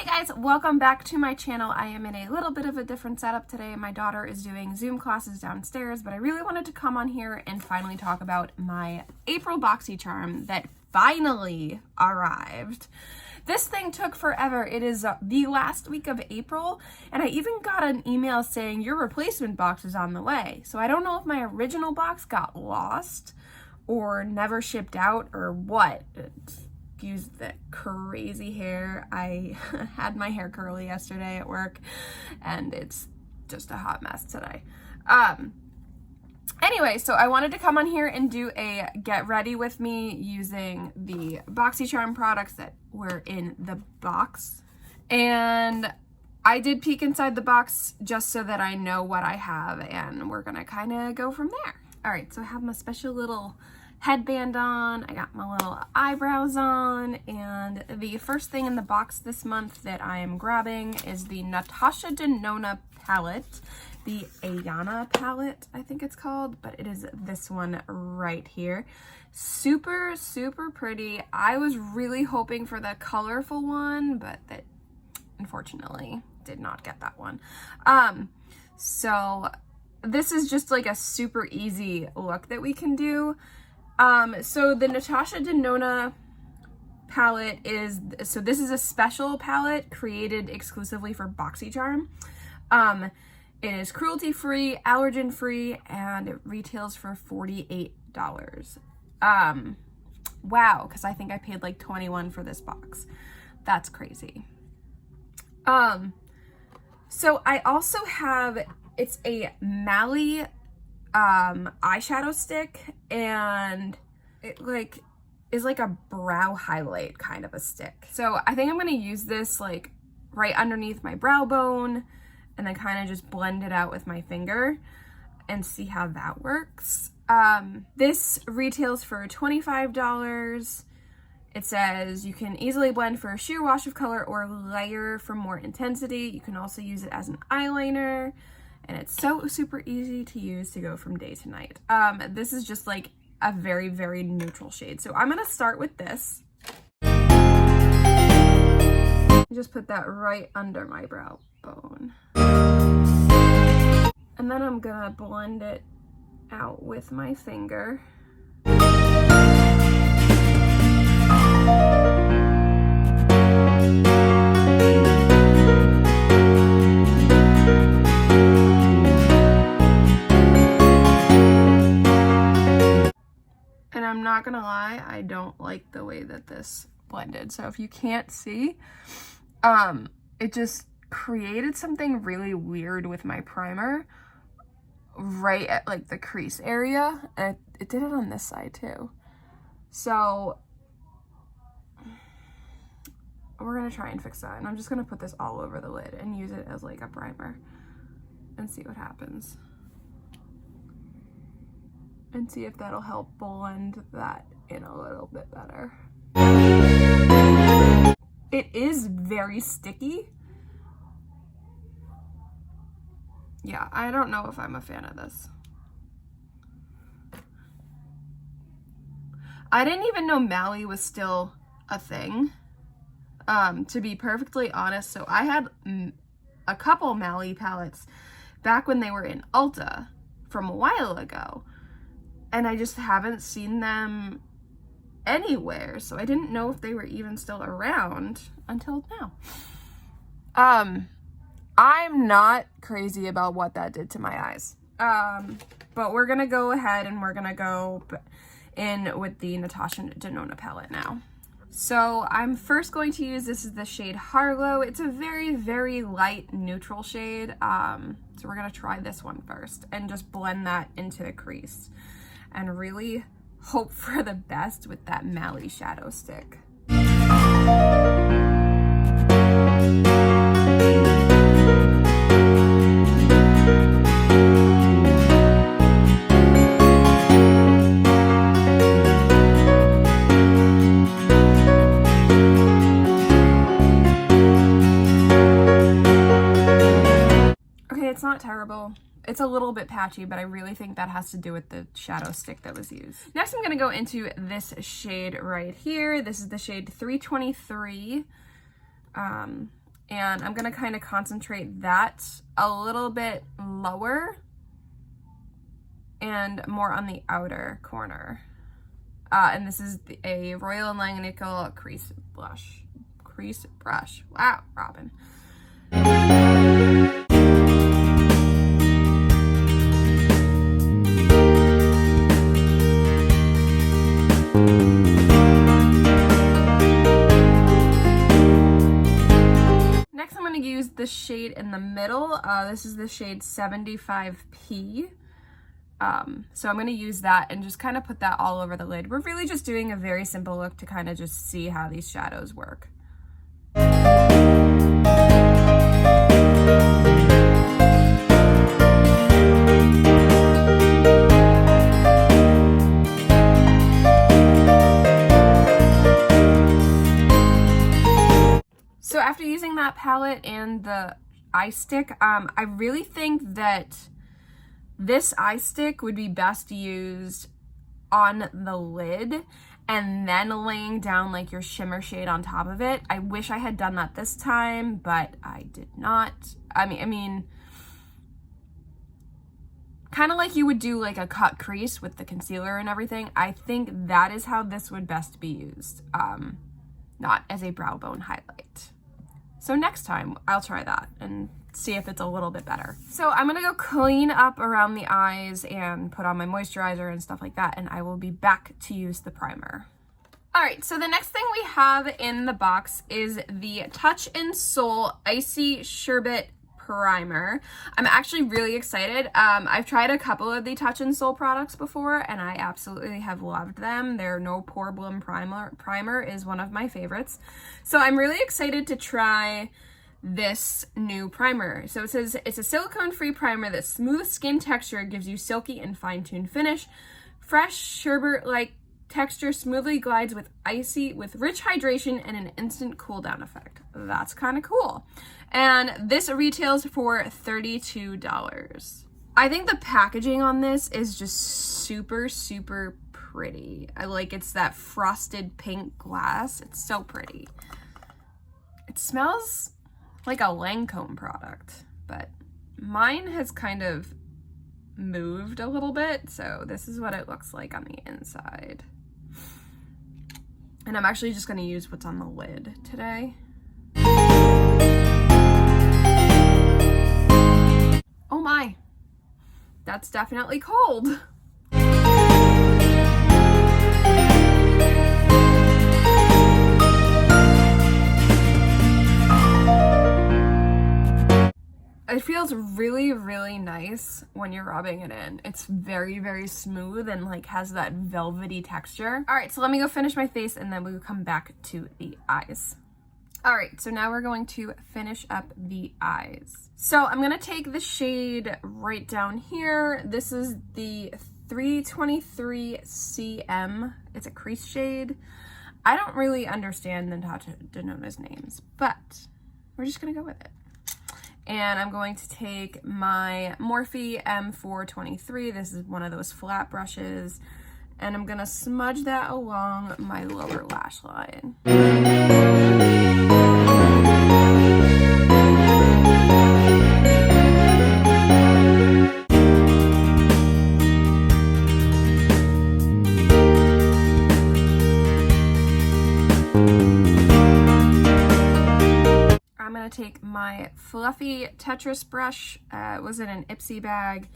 Hey guys, welcome back to my channel. I am in a little bit of a different setup today. My daughter is doing Zoom classes downstairs, but I really wanted to come on here and finally talk about my April Boxycharm that finally arrived. This thing took forever. It is the last week of April, and I even got an email saying your replacement box is on the way. So I don't know if my original box got lost or never shipped out or what. Excuse the crazy hair. I had my hair curly yesterday at work and it's just a hot mess today. Anyway, so I wanted to come on here and do a get ready with me using the Boxycharm products that were in the box. And I did peek inside the box just so that I know what I have, and we're gonna kind of go from there. All right, so I have my special little headband on, I got my little eyebrows on, and the first thing in the box this month that I am grabbing is the Natasha Denona palette, the Ayana palette, I think it's called, but it is this one right here. Super, super pretty. I was really hoping for the colorful one, but that unfortunately did not get that one. So this is just like a super easy look that we can do. So the Natasha Denona palette this is a special palette created exclusively for Boxycharm. It is cruelty-free, allergen-free, and it retails for $48. Wow, because I think I paid like $21 for this box. That's crazy. So I also have, it's a Mally eyeshadow stick, and it is like a brow highlight kind of a stick. So I think I'm going to use this like right underneath my brow bone and then kind of just blend it out with my finger and see how that works. This retails for $25. It says you can easily blend for a sheer wash of color or layer for more intensity. You can also use it as an eyeliner, and it's so super easy to use to go from day to night. This is just like a very, very neutral shade. So I'm gonna start with this. Just put that right under my brow bone. And then I'm gonna blend it out with my finger. And I'm not gonna lie, I don't like the way that this blended. So if you can't see, it just created something really weird with my primer right at like the crease area, and it did it on this side too. So we're gonna try and fix that, and I'm just gonna put this all over the lid and use it as like a primer and see what happens, and see if that'll help blend that in a little bit better. It is very sticky. Yeah, I don't know if I'm a fan of this. I didn't even know Mally was still a thing, to be perfectly honest. So I had a couple Mally palettes back when they were in Ulta from a while ago, and I just haven't seen them anywhere. So I didn't know if they were even still around until now. I'm not crazy about what that did to my eyes. But we're gonna go ahead and we're gonna go in with the Natasha Denona palette now. So I'm first going to use, this is the shade Harlow. It's a very, very light neutral shade. So we're gonna try this one first and just blend that into the crease and really hope for the best with that Mally shadow stick. It's not terrible. It's a little bit patchy, but I really think that has to do with the shadow stick that was used. Next, I'm going to go into this shade right here. This is the shade 323. and I'm gonna kind of concentrate that a little bit lower and more on the outer corner. And this is a Royal & Langnickel crease brush. Wow, Robin. Next, I'm going to use the shade in the middle. This is the shade 75P. So I'm going to use that and just kind of put that all over the lid. We're really just doing a very simple look to kind of just see how these shadows work. So after using that palette and the eye stick, I really think that this eye stick would be best used on the lid and then laying down like your shimmer shade on top of it. I wish I had done that this time, but I did not. I mean, kind of like you would do like a cut crease with the concealer and everything. I think that is how this would best be used, not as a brow bone highlight. So next time I'll try that and see if it's a little bit better. So I'm gonna go clean up around the eyes and put on my moisturizer and stuff like that, and I will be back to use the primer. All right, so the next thing we have in the box is the Touch in Soul Icy Sherbet Primer. I'm actually really excited. I've tried a couple of the Touch in Soul products before, and I absolutely have loved them. Their No Pore Bloom primer is one of my favorites. So I'm really excited to try this new primer. So it says it's a silicone-free primer that smooth skin texture gives you silky and fine-tuned finish. Fresh sherbet-like texture smoothly glides with rich hydration and an instant cool down effect. That's kind of cool. And this retails for $32. I think the packaging on this is just super, super pretty. I like it's that frosted pink glass. It's so pretty. It smells like a Lancome product, but mine has kind of moved a little bit, so this is what it looks like on the inside. And I'm actually just going to use what's on the lid today. Oh my, that's definitely cold. It feels really, really nice when you're rubbing it in. It's very, very smooth and like has that velvety texture. All right, so let me go finish my face and then we'll come back to the eyes. All right, so now we're going to finish up the eyes. So I'm gonna take the shade right down here. This is the 323 CM. It's a crease shade. I don't really understand Natasha Denona's names, but we're just gonna go with it. And I'm going to take my Morphe M423. This is one of those flat brushes. And I'm gonna smudge that along my lower lash line. I'm gonna take my fluffy Tetris brush, it was in an Ipsy bag,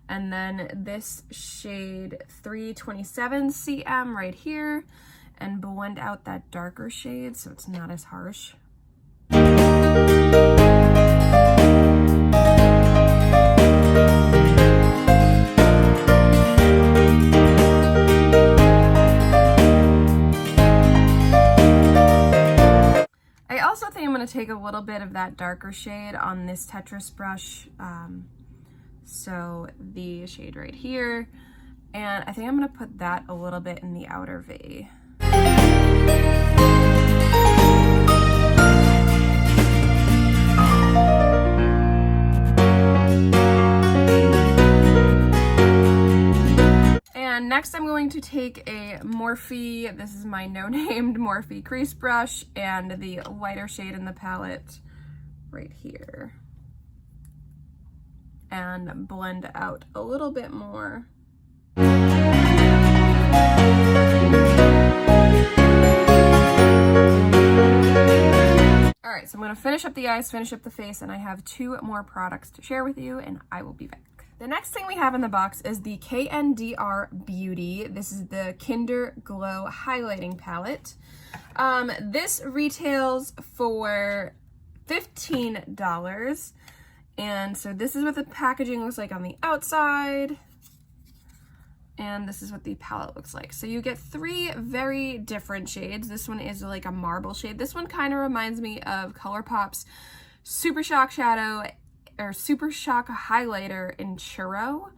and then this shade 327 CM right here, and blend out that darker shade so it's not as harsh. I also think I'm going to take a little bit of that darker shade on this Tetris brush, so the shade right here, and I think I'm going to put that a little bit in the outer V. And next I'm going to take a Morphe, this is my no-named Morphe crease brush, and the lighter shade in the palette right here and blend out a little bit more. All right, so I'm gonna finish up the eyes, finish up the face, and I have 2 more products to share with you, and I will be back. The next thing we have in the box is the KNDR Beauty. This is the Kinder Glow Highlighting Palette. This retails for $15. And so this is what the packaging looks like on the outside. And this is what the palette looks like. So you get 3 very different shades. This one is like a marble shade. This one kind of reminds me of ColourPop's Super Shock Shadow or Super Shock Highlighter in Churro.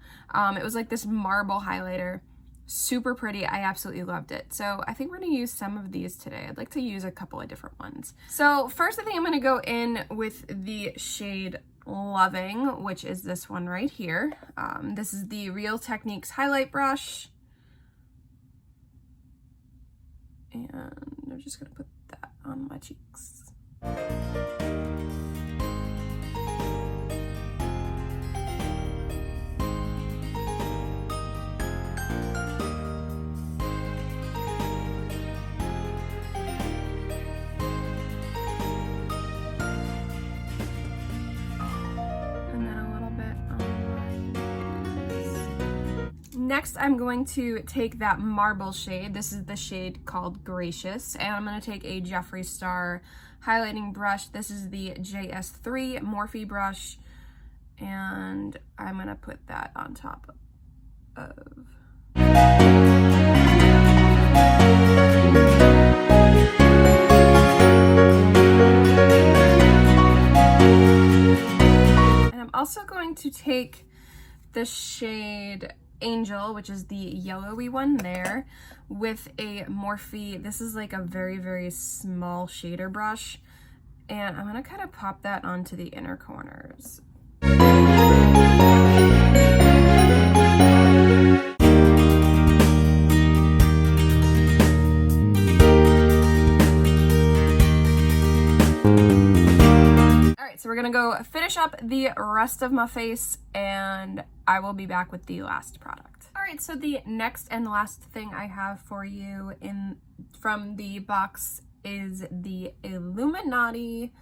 It was like this marble highlighter. Super pretty. I absolutely loved it. So I think we're going to use some of these today. I'd like to use a couple of different ones. So first, I think I'm going to go in with the shade Loving, which is this one right here. This is the Real Techniques highlight brush. And I'm just going to put that on my cheeks. Next, I'm going to take that marble shade. This is the shade called Gracious, and I'm going to take a Jeffree Star highlighting brush. This is the JS3 Morphe brush, and I'm going to put that on top of. And I'm also going to take the shade Angel, which is the yellowy one there, with a Morphe. This is like a very, very small shader brush, and I'm going to kind of pop that onto the inner corners. So we're gonna go finish up the rest of my face, and I will be back with the last product. All right, so the next and last thing I have for you from the box is the Illuminati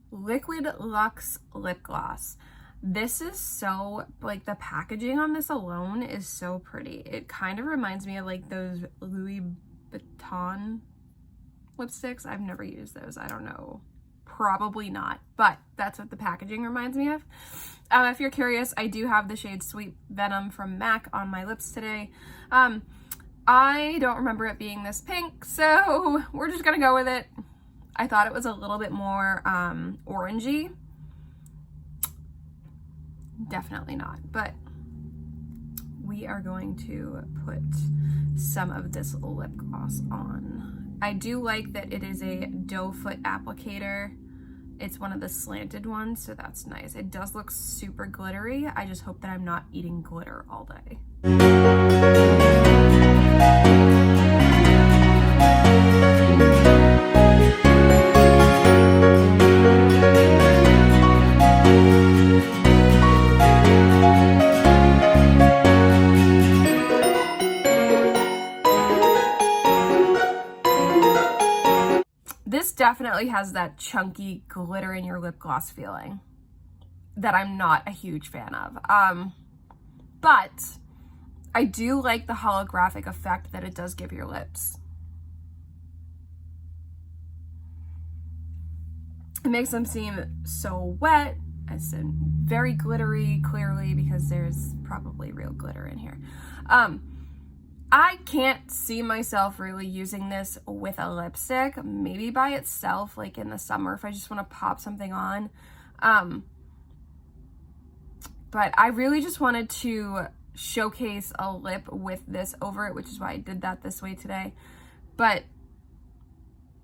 Liquid Luxe Lip Gloss. This is so, like, the packaging on this alone is so pretty. It kind of reminds me of like those Louis Vuitton lipsticks. I've never used those, I don't know. Probably not, but that's what the packaging reminds me of. If you're curious, I do have the shade Sweet Venom from MAC on my lips today. I don't remember it being this pink, so we're just gonna go with it. I thought it was a little bit more orangey. Definitely not, but we are going to put some of this lip gloss on. I do like that it is a doe foot applicator. It's one of the slanted ones, so that's nice. It does look super glittery. I just hope that I'm not eating glitter all day. This definitely has that chunky glitter in your lip gloss feeling that I'm not a huge fan of. But I do like the holographic effect that it does give your lips. It makes them seem so wet, as in very glittery, clearly, because there's probably real glitter in here. I can't see myself really using this with a lipstick, maybe by itself, like in the summer if I just want to pop something on. But I really just wanted to showcase a lip with this over it, which is why I did that this way today. But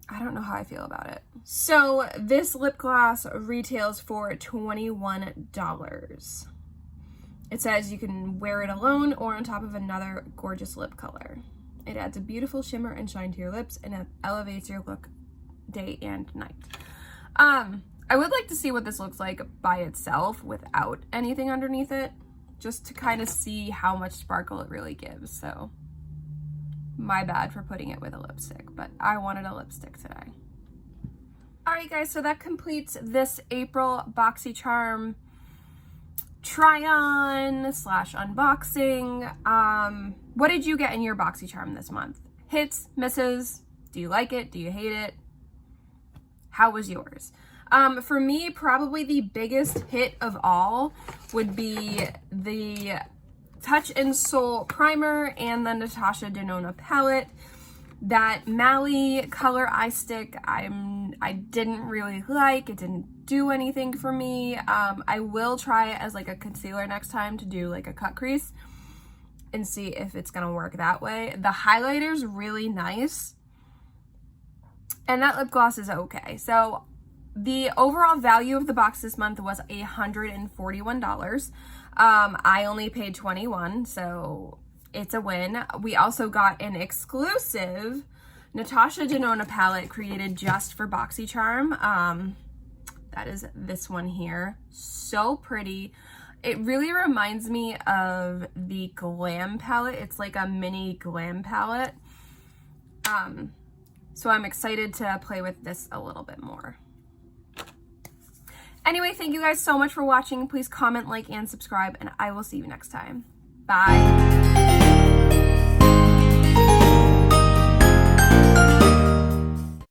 I don't know how I feel about it. So this lip gloss retails for $21. It says you can wear it alone or on top of another gorgeous lip color. It adds a beautiful shimmer and shine to your lips, and it elevates your look day and night. I would like to see what this looks like by itself without anything underneath it, just to kind of see how much sparkle it really gives. So my bad for putting it with a lipstick, but I wanted a lipstick today. All right, guys, so that completes this April Boxycharm try-on / unboxing. What did you get in your Boxycharm this month? Hits, misses? Do you like it? Do you hate it? How was yours? For me, probably the biggest hit of all would be the Touch and Soul primer and the Natasha Denona palette. That Mally color eye stick, I didn't really like. It didn't do anything for me. I will try it as like a concealer next time to do like a cut crease and see if it's gonna work that way. The highlighter's really nice, and that lip gloss is okay. So the overall value of the box this month was $141. I only paid $21, so it's a win. We also got an exclusive Natasha Denona palette created just for Boxycharm. That is this one here. So pretty. It really reminds me of the Glam palette. It's like a mini Glam palette. So I'm excited to play with this a little bit more. Anyway, thank you guys so much for watching. Please comment, like, and subscribe, and I will see you next time. Bye.